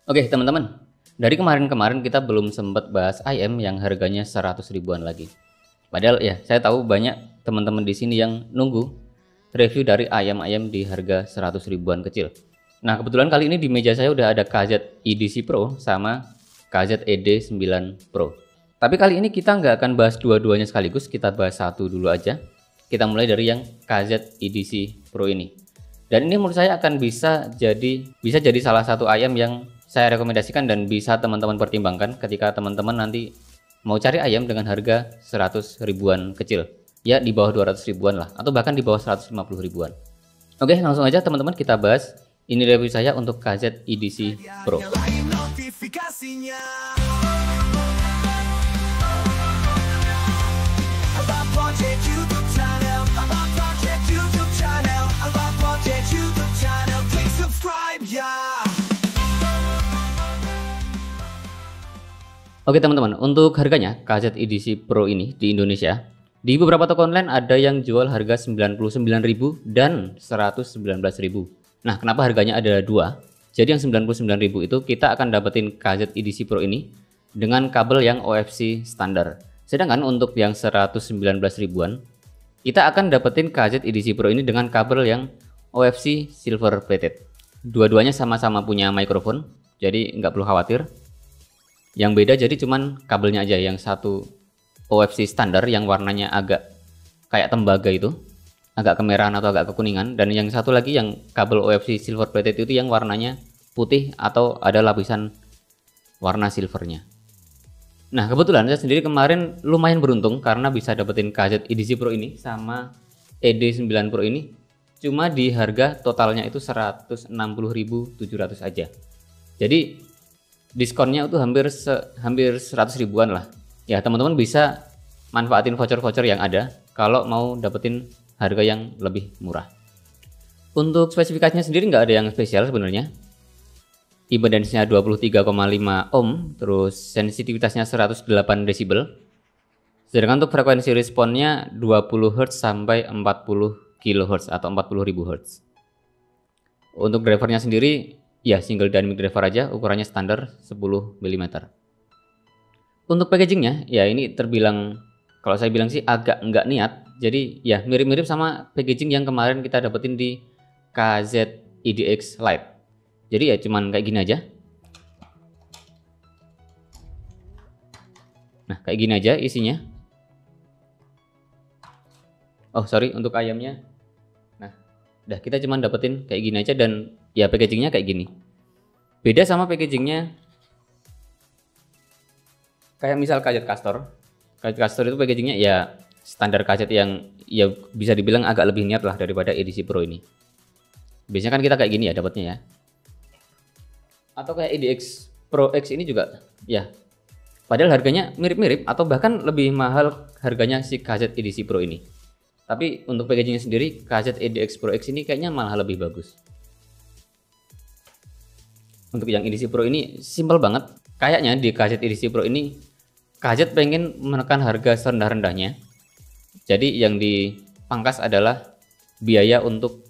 Oke teman-teman, dari kemarin-kemarin kita belum sempat bahas ayam yang harganya 100 ribuan lagi. Padahal ya saya tahu banyak teman-teman di sini yang nunggu review dari ayam-ayam di harga 100 ribuan kecil. Nah kebetulan kali ini di meja saya udah ada KZ EDC Pro sama KZ ED9 Pro. Tapi kali ini kita nggak akan bahas dua-duanya sekaligus, kita bahas satu dulu aja. Kita mulai dari yang KZ EDC Pro ini. Dan ini menurut saya akan bisa jadi salah satu ayam yang saya rekomendasikan dan bisa teman-teman pertimbangkan ketika teman-teman nanti mau cari ayam dengan harga 100 ribuan kecil. Ya di bawah 200 ribuan lah, atau bahkan di bawah 150 ribuan. Oke, langsung aja teman-teman kita bahas. Ini review saya untuk KZ EDC Pro. Oke teman-teman, untuk harganya KZ EDC Pro ini di Indonesia, di beberapa toko online ada yang jual harga 99.000 dan 119.000. Nah, kenapa harganya ada dua? Jadi yang 99.000 itu kita akan dapetin KZ EDC Pro ini dengan kabel yang OFC standar. Sedangkan untuk yang 119 ribuan, kita akan dapetin KZ EDC Pro ini dengan kabel yang OFC silver plated. Dua-duanya sama-sama punya mikrofon, jadi nggak perlu khawatir. Yang beda jadi cuman kabelnya aja, yang satu OFC standar yang warnanya agak kayak tembaga itu, agak kemerahan atau agak kekuningan, dan yang satu lagi yang kabel OFC silver plated itu yang warnanya putih atau ada lapisan warna silvernya. Nah kebetulan saya sendiri kemarin lumayan beruntung karena bisa dapetin KZ EDC Pro ini sama ED9 Pro ini cuma di harga totalnya itu 160.700 aja. Jadi diskonnya itu hampir 100 ribuan lah. Ya teman-teman bisa manfaatin voucher-voucher yang ada kalau mau dapetin harga yang lebih murah. Untuk spesifikasinya sendiri nggak ada yang spesial sebenarnya. Impedance-nya 23,5 ohm, terus sensitivitasnya 108 desibel. Sedangkan untuk frekuensi responnya 20 Hz sampai 40 kHz atau 40.000 Hz. Untuk drivernya sendiri ya single dynamic driver aja, ukurannya standar 10 mm. Untuk packagingnya ya ini terbilang, kalau saya bilang sih agak nggak niat. Jadi ya mirip-mirip sama packaging yang kemarin kita dapetin di KZ EDX Lite. Jadi ya cuman kayak gini aja. Nah kayak gini aja isinya. Oh sorry, untuk ayamnya. Nah udah kita cuman dapetin kayak gini aja dan ya packagingnya kayak gini. Beda sama packagingnya kayak misal KZ Castor. KZ Castor itu packagingnya ya standar KZ yang ya bisa dibilang agak lebih niat lah daripada edisi Pro ini. Biasanya kan kita kayak gini ya dapatnya ya. Atau kayak EDX Pro X ini juga ya. Padahal harganya mirip-mirip atau bahkan lebih mahal harganya si KZ edisi Pro ini. Tapi untuk packagingnya sendiri KZ EDX Pro X ini kayaknya malah lebih bagus. Untuk yang edisi Pro ini simple banget. Kayaknya di KZ edisi Pro ini KZ pengen menekan harga serendah-rendahnya. Jadi yang dipangkas adalah biaya untuk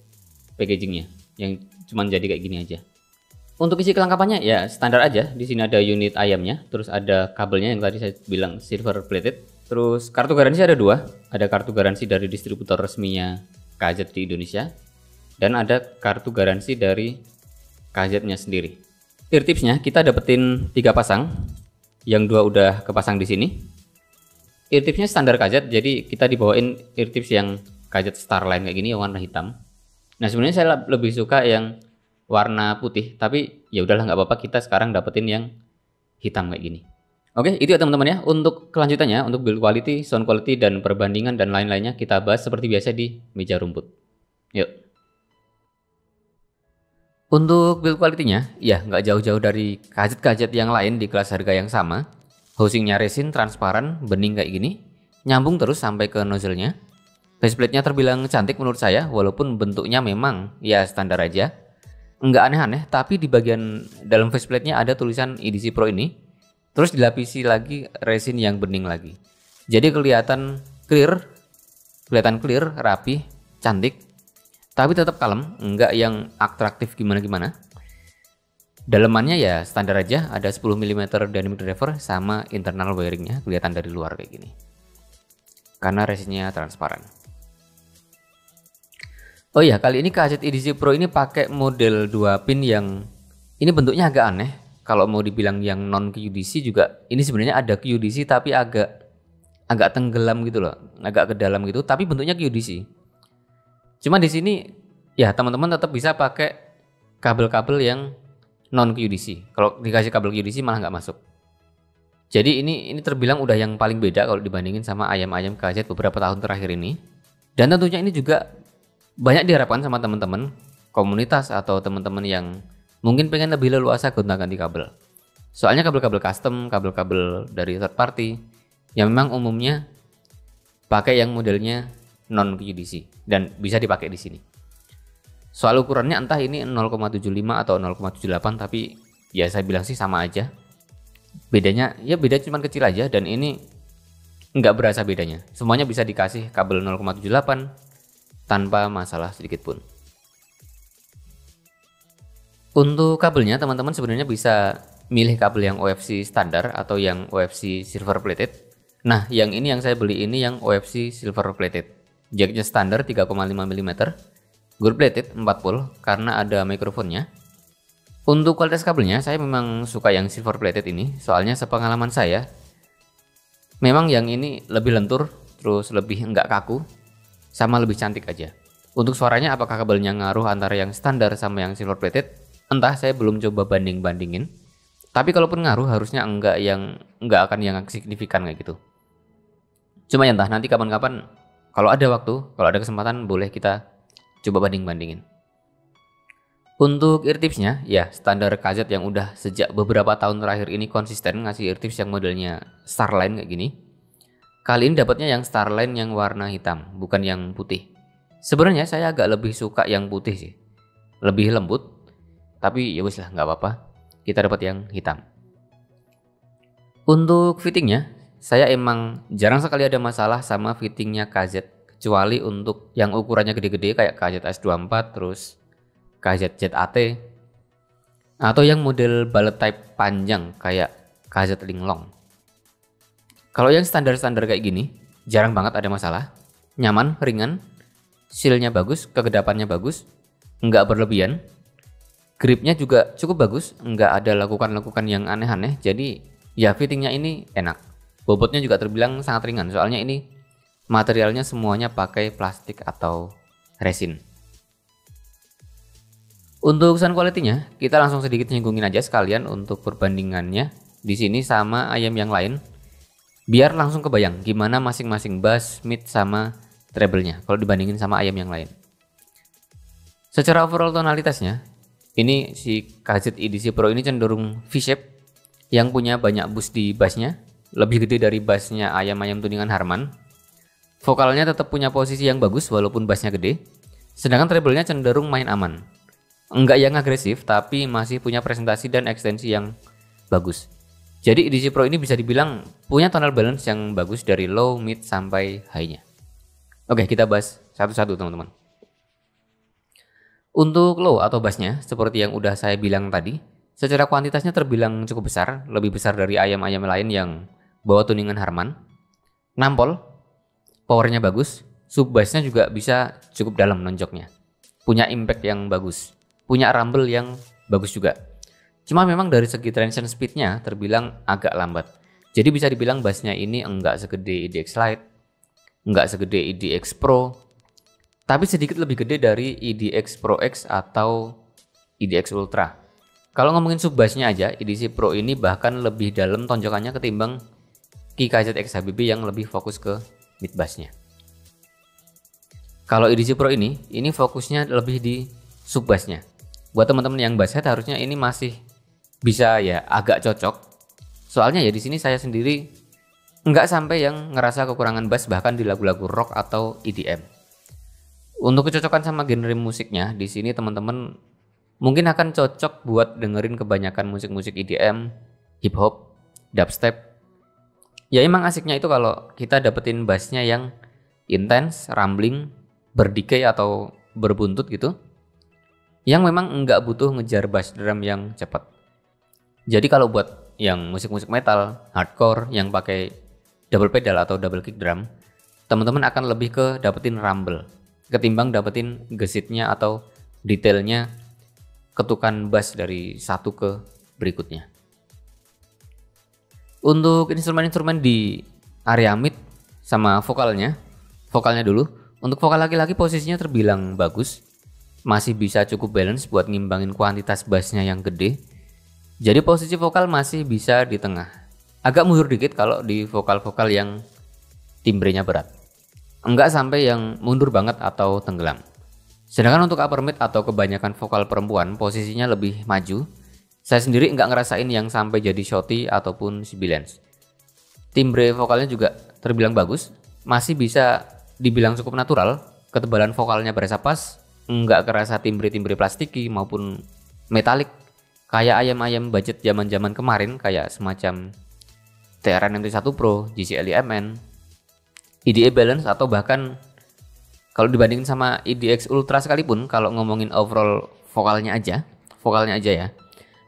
packagingnya yang cuman jadi kayak gini aja. Untuk isi kelengkapannya ya standar aja. Di sini ada unit ayamnya, terus ada kabelnya yang tadi saya bilang silver plated. Terus kartu garansi ada dua. Ada kartu garansi dari distributor resminya KZ di Indonesia dan ada kartu garansi dari KZ-nya sendiri. Ear tipsnya kita dapetin 3 pasang, yang 2 udah kepasang di sini. Ear tipsnya standar KZ, jadi kita dibawain ear tips yang KZ Starline kayak gini yang warna hitam. Nah sebenarnya saya lebih suka yang warna putih, tapi ya udahlah nggak apa-apa, kita sekarang dapetin yang hitam kayak gini. Oke, itu ya teman-teman ya. Untuk kelanjutannya, untuk build quality, sound quality, dan perbandingan dan lain-lainnya kita bahas seperti biasa di meja rumput. Yuk. Untuk build quality-nya, ya nggak jauh-jauh dari KZ-KZ yang lain di kelas harga yang sama. Housingnya resin transparan, bening kayak gini, nyambung terus sampai ke nozzle-nya. Faceplate-nya terbilang cantik menurut saya, walaupun bentuknya memang ya standar aja. Nggak aneh-aneh, tapi di bagian dalam faceplate-nya ada tulisan EDC Pro ini. Terus dilapisi lagi resin yang bening lagi. Jadi kelihatan clear, rapi, cantik. Tapi tetap kalem, enggak yang atraktif gimana-gimana. Dalemannya ya standar aja, ada 10 mm dynamic driver sama internal wiringnya kelihatan dari luar kayak gini. Karena resinnya transparan. Oh iya, kali ini KZ EDC Pro ini pakai model 2 pin yang ini bentuknya agak aneh. Kalau mau dibilang yang non QDC juga, ini sebenarnya ada QDC tapi agak tenggelam gitu loh, agak ke dalam gitu, tapi bentuknya QDC. Cuma di sini ya teman-teman tetap bisa pakai kabel-kabel yang non QDC. Kalau dikasih kabel QDC malah nggak masuk. Jadi ini terbilang udah yang paling beda kalau dibandingin sama ayam-ayam KZ beberapa tahun terakhir ini. Dan tentunya ini juga banyak diharapkan sama teman-teman komunitas atau teman-teman yang mungkin pengen lebih leluasa gonta-ganti kabel. Soalnya kabel-kabel custom, kabel-kabel dari third party yang memang umumnya pakai yang modelnya non QDC dan bisa dipakai di sini. Soal ukurannya entah ini 0,75 atau 0,78, tapi ya saya bilang sih sama aja. Bedanya ya beda cuman kecil aja, dan ini nggak berasa bedanya. Semuanya bisa dikasih kabel 0,78 tanpa masalah sedikit pun. Untuk kabelnya teman-teman sebenarnya bisa milih kabel yang OFC standar atau yang OFC silver plated. Nah, yang ini yang saya beli ini yang OFC silver plated. Jacknya standar 3,5 mm, gold plated 4 pole karena ada mikrofonnya. Untuk kualitas kabelnya saya memang suka yang silver plated ini, soalnya sepengalaman saya memang yang ini lebih lentur, terus lebih enggak kaku, sama lebih cantik aja. Untuk suaranya apakah kabelnya ngaruh antara yang standar sama yang silver plated? Entah, saya belum coba banding-bandingin. Tapi kalaupun ngaruh harusnya enggak akan yang signifikan kayak gitu. Cuma ya entah, nanti kapan-kapan kalau ada waktu, kalau ada kesempatan boleh kita coba banding-bandingin. Untuk ear tipsnya, ya standar KZ yang udah sejak beberapa tahun terakhir ini konsisten ngasih ear tips yang modelnya Starline kayak gini. Kali ini dapatnya yang Starline yang warna hitam, bukan yang putih. Sebenarnya saya agak lebih suka yang putih sih, lebih lembut. Tapi ya wis lah, nggak apa-apa. Kita dapat yang hitam. Untuk fittingnya, saya emang jarang sekali ada masalah sama fittingnya KZ, kecuali untuk yang ukurannya gede-gede kayak KZ S24 terus KZ ZAT, atau yang model balet type panjang kayak KZ Linglong. Kalau yang standar-standar kayak gini, jarang banget ada masalah. Nyaman, ringan, seal-nya bagus, kegedapannya bagus, nggak berlebihan. Gripnya juga cukup bagus, nggak ada lekukan-lekukan yang aneh-aneh. Jadi ya fittingnya ini enak. Bobotnya juga terbilang sangat ringan, soalnya ini materialnya semuanya pakai plastik atau resin. Untuk sound quality-nya, kita langsung sedikit nyinggungin aja sekalian untuk perbandingannya di sini sama ayam yang lain. Biar langsung kebayang gimana masing-masing bass, mid, sama treble-nya kalau dibandingin sama ayam yang lain. Secara overall tonalitasnya, ini si KZ EDC Pro ini cenderung V-shape yang punya banyak boost di bassnya, lebih gede dari bassnya ayam-ayam tuningan Harman. Vokalnya tetap punya posisi yang bagus walaupun bassnya gede, sedangkan treble-nya cenderung main aman. Enggak yang agresif, tapi masih punya presentasi dan ekstensi yang bagus. Jadi EDC Pro ini bisa dibilang punya tonal balance yang bagus dari low, mid, sampai high-nya. Oke, kita bahas satu-satu teman-teman. Untuk low atau bassnya, seperti yang udah saya bilang tadi, secara kuantitasnya terbilang cukup besar, lebih besar dari ayam-ayam lain yang bawa tuningan Harman. Nampol, powernya bagus, sub bassnya juga bisa cukup dalam nonjoknya. Punya impact yang bagus. Punya rumble yang bagus juga. Cuma memang dari segi transition speednya terbilang agak lambat. Jadi bisa dibilang bassnya ini enggak segede EDX Lite, enggak segede EDX Pro, tapi sedikit lebih gede dari EDX Pro X atau EDX Ultra. Kalau ngomongin sub bassnya aja, EDC Pro ini bahkan lebih dalam tonjokannya ketimbang KZ XHBB yang lebih fokus ke mid bassnya. Kalau EDC Pro ini fokusnya lebih di sub bassnya. Buat teman-teman yang basshead harusnya ini masih bisa ya agak cocok. Soalnya ya di sini saya sendiri nggak sampai yang ngerasa kekurangan bass bahkan di lagu-lagu rock atau EDM. Untuk kecocokan sama genre musiknya di sini teman-teman mungkin akan cocok buat dengerin kebanyakan musik-musik EDM, hip hop, dubstep. Ya emang asiknya itu kalau kita dapetin bassnya yang intens, rumbling, berdecay atau berbuntut gitu. Yang memang nggak butuh ngejar bass drum yang cepat. Jadi kalau buat yang musik-musik metal, hardcore yang pakai double pedal atau double kick drum, teman-teman akan lebih ke dapetin rumble ketimbang dapetin gesitnya atau detailnya ketukan bass dari satu ke berikutnya. Untuk instrumen-instrumen di area mid sama vokalnya dulu. Untuk vokal laki-laki posisinya terbilang bagus, masih bisa cukup balance buat ngimbangin kuantitas bassnya yang gede. Jadi posisi vokal masih bisa di tengah. Agak mundur dikit kalau di vokal-vokal yang timbrenya berat. Enggak sampai yang mundur banget atau tenggelam. Sedangkan untuk upper mid atau kebanyakan vokal perempuan posisinya lebih maju. Saya sendiri enggak ngerasain yang sampai jadi shorty ataupun sibilance. Timbre vokalnya juga terbilang bagus, masih bisa dibilang cukup natural, ketebalan vokalnya berasa pas, enggak kerasa timbre-timbre plastiki maupun metalik kayak ayam-ayam budget zaman-zaman kemarin kayak semacam TRN MT1 Pro, JCL MN, EDA Balance atau bahkan kalau dibandingin sama EDX Ultra sekalipun, kalau ngomongin overall vokalnya aja ya,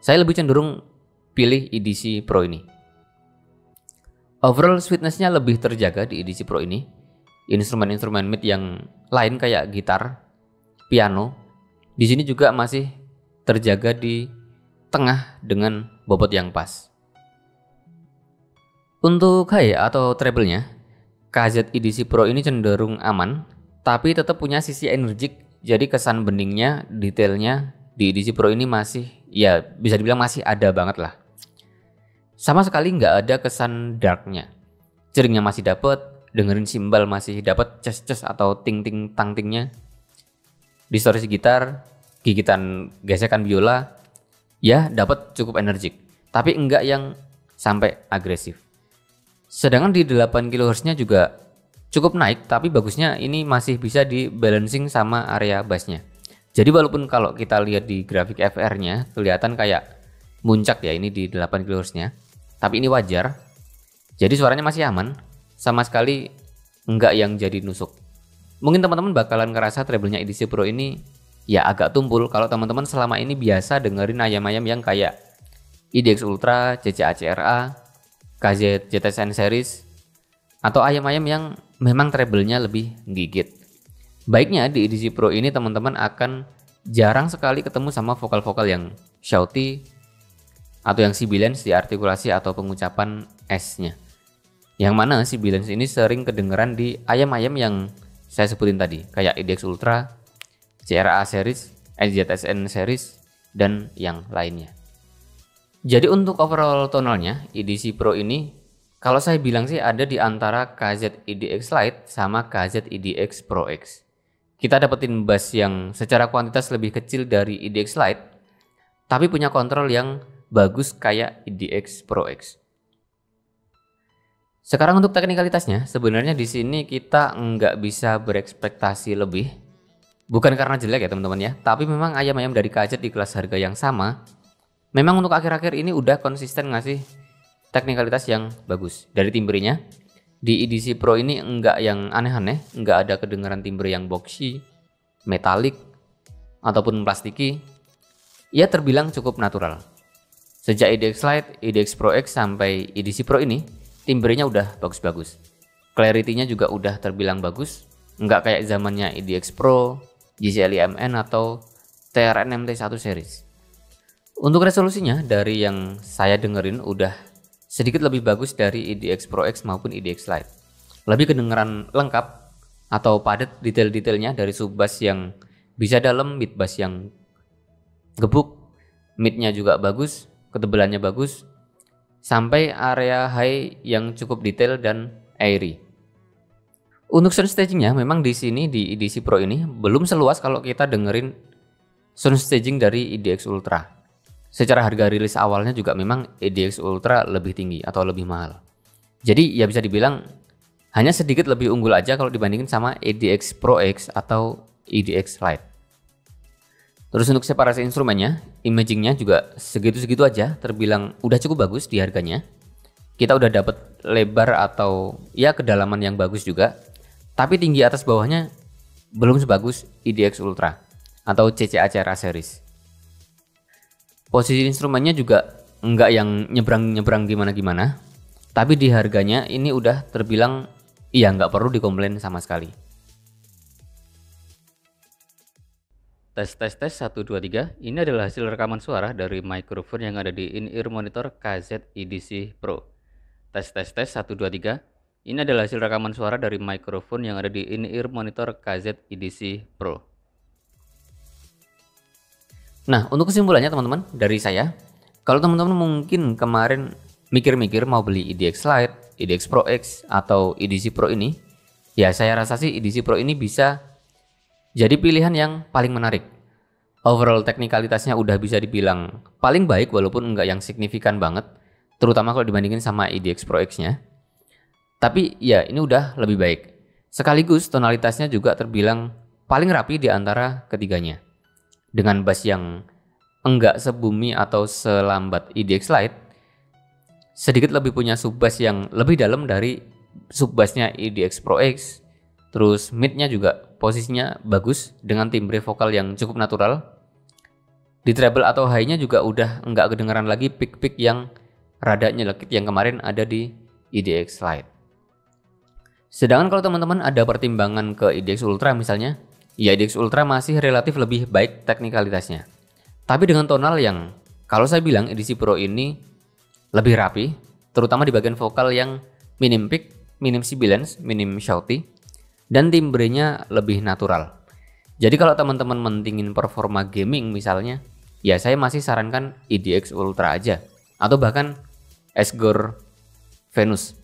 saya lebih cenderung pilih EDC Pro ini. Overall sweetness-nya lebih terjaga di EDC Pro ini. Instrumen-instrumen mid yang lain kayak gitar, piano, di sini juga masih terjaga di tengah dengan bobot yang pas. Untuk high atau treble-nya, KZ EDC Pro ini cenderung aman, tapi tetap punya sisi energik. Jadi kesan beningnya, detailnya di EDC Pro ini masih, ya bisa dibilang masih ada banget lah. Sama sekali nggak ada kesan darknya. Ceringnya masih dapet, dengerin simbal masih dapat ces-ces atau ting-ting tang-tingnya. Distorsi gitar, gigitan gesekan biola, ya dapat cukup energik, tapi enggak yang sampai agresif. Sedangkan di 8 kHz-nya juga cukup naik, tapi bagusnya ini masih bisa di balancing sama area bassnya. Jadi walaupun kalau kita lihat di grafik FR-nya kelihatan kayak muncak ya ini di 8 kHz-nya, tapi ini wajar. Jadi suaranya masih aman. Sama sekali enggak yang jadi nusuk. Mungkin teman-teman bakalan ngerasa treble-nya EDC Pro ini ya agak tumpul kalau teman-teman selama ini biasa dengerin ayam-ayam yang kayak EDX Ultra, CCA CRA, KZ JTSN series, atau ayam-ayam yang memang treble-nya lebih gigit. Baiknya di EDC Pro ini teman-teman akan jarang sekali ketemu sama vokal-vokal yang shouty atau yang sibilance di artikulasi atau pengucapan S-nya. Yang mana sibilance ini sering kedengeran di ayam-ayam yang saya sebutin tadi, kayak EDX Ultra, CRA series, ZSN series, dan yang lainnya. Jadi untuk overall tonalnya, EDC Pro ini kalau saya bilang sih ada di antara KZ EDX Lite sama KZ EDX Pro X. Kita dapetin bass yang secara kuantitas lebih kecil dari EDX Lite, tapi punya kontrol yang bagus kayak EDX Pro X. Sekarang untuk teknikalitasnya, sebenarnya di sini kita nggak bisa berekspektasi lebih. Bukan karena jelek ya teman-teman ya, tapi memang ayam-ayam dari KZ di kelas harga yang sama, memang untuk akhir-akhir ini udah konsisten ngasih teknikalitas yang bagus. Dari timbrenya, di EDC Pro ini nggak yang aneh-aneh, nggak ada kedengaran timbre yang boxy, metalik, ataupun plastiki. Ya terbilang cukup natural. Sejak EDX Lite, EDX Pro X sampai EDC Pro ini, timbrenya udah bagus-bagus. Clarity-nya juga udah terbilang bagus. Nggak kayak zamannya EDX Pro, JCL MN atau TRN MT1 series. Untuk resolusinya dari yang saya dengerin udah sedikit lebih bagus dari EDX Pro X maupun EDX Lite. Lebih kedengeran lengkap atau padat detail-detailnya dari sub bass yang bisa dalam, mid bass yang gebuk, midnya juga bagus, ketebalannya bagus, sampai area high yang cukup detail dan airy. Untuk sound stagingnya memang di sini di EDC Pro ini belum seluas kalau kita dengerin sound staging dari EDX Ultra. Secara harga rilis awalnya juga memang EDX Ultra lebih tinggi atau lebih mahal. Jadi ya bisa dibilang hanya sedikit lebih unggul aja kalau dibandingin sama EDX Pro X atau EDX Lite. Terus untuk separasi instrumennya, imagingnya juga segitu-segitu aja, terbilang udah cukup bagus di harganya. Kita udah dapet lebar atau ya kedalaman yang bagus juga, tapi tinggi atas bawahnya belum sebagus EDX Ultra atau CCA CRA series. Posisi instrumennya juga enggak yang nyebrang-nyebrang gimana-gimana. Tapi di harganya ini udah terbilang iya nggak perlu dikomplain sama sekali. Tes 1 2 3. Ini adalah hasil rekaman suara dari microphone yang ada di in-ear monitor KZ EDC Pro. Tes 1 2 3. Ini adalah hasil rekaman suara dari microphone yang ada di in-ear monitor KZ EDC Pro. Nah, untuk kesimpulannya teman-teman dari saya, kalau teman-teman mungkin kemarin mikir-mikir mau beli EDX Lite, EDX Pro X atau EDC Pro ini, ya saya rasa sih EDC Pro ini bisa jadi pilihan yang paling menarik. Overall teknikalitasnya udah bisa dibilang paling baik walaupun enggak yang signifikan banget, terutama kalau dibandingin sama EDX Pro X-nya. Tapi ya ini udah lebih baik. Sekaligus tonalitasnya juga terbilang paling rapi di antara ketiganya. Dengan bass yang enggak sebumi atau selambat EDX Lite, sedikit lebih punya sub bass yang lebih dalam dari sub bassnya EDX Pro X. Terus mid-nya juga posisinya bagus dengan timbre vokal yang cukup natural. Di treble atau high-nya juga udah enggak kedengeran lagi pick-pick yang rada nyelekit yang kemarin ada di EDX Lite. Sedangkan kalau teman-teman ada pertimbangan ke EDX Ultra misalnya, ya EDX Ultra masih relatif lebih baik teknikalitasnya. Tapi dengan tonal yang kalau saya bilang EDC Pro ini lebih rapi, terutama di bagian vokal yang minim pick, minim sibilance, minim shouty, dan timbrenya lebih natural. Jadi kalau teman-teman mentingin performa gaming misalnya, ya saya masih sarankan EDX Ultra aja, atau bahkan Asgore Venus.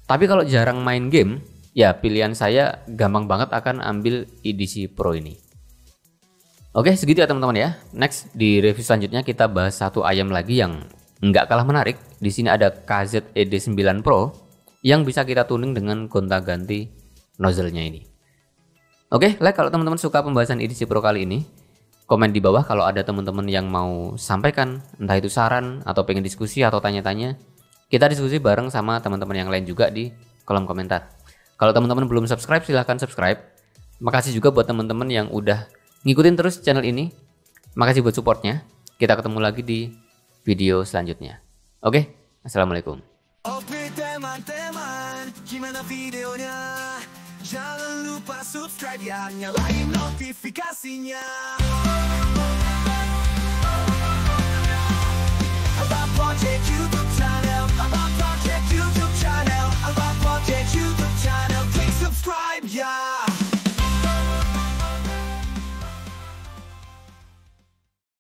Tapi kalau jarang main game, ya pilihan saya gampang banget akan ambil EDC Pro ini. Oke, segitu ya teman-teman ya. Next di review selanjutnya kita bahas satu ayam lagi yang nggak kalah menarik. Di sini ada KZ ED9 Pro yang bisa kita tuning dengan gonta-ganti nozzle-nya ini. Oke, like kalau teman-teman suka pembahasan EDC Pro kali ini. Komen di bawah kalau ada teman-teman yang mau sampaikan, entah itu saran atau pengen diskusi atau tanya-tanya. Kita diskusi bareng sama teman-teman yang lain juga di kolom komentar. Kalau teman-teman belum subscribe, silahkan subscribe. Makasih juga buat teman-teman yang udah ngikutin terus channel ini. Makasih buat supportnya. Kita ketemu lagi di video selanjutnya. Oke, assalamualaikum. Oke teman-teman, gimana videonya? Jangan lupa subscribe ya, nyalain notifikasinya.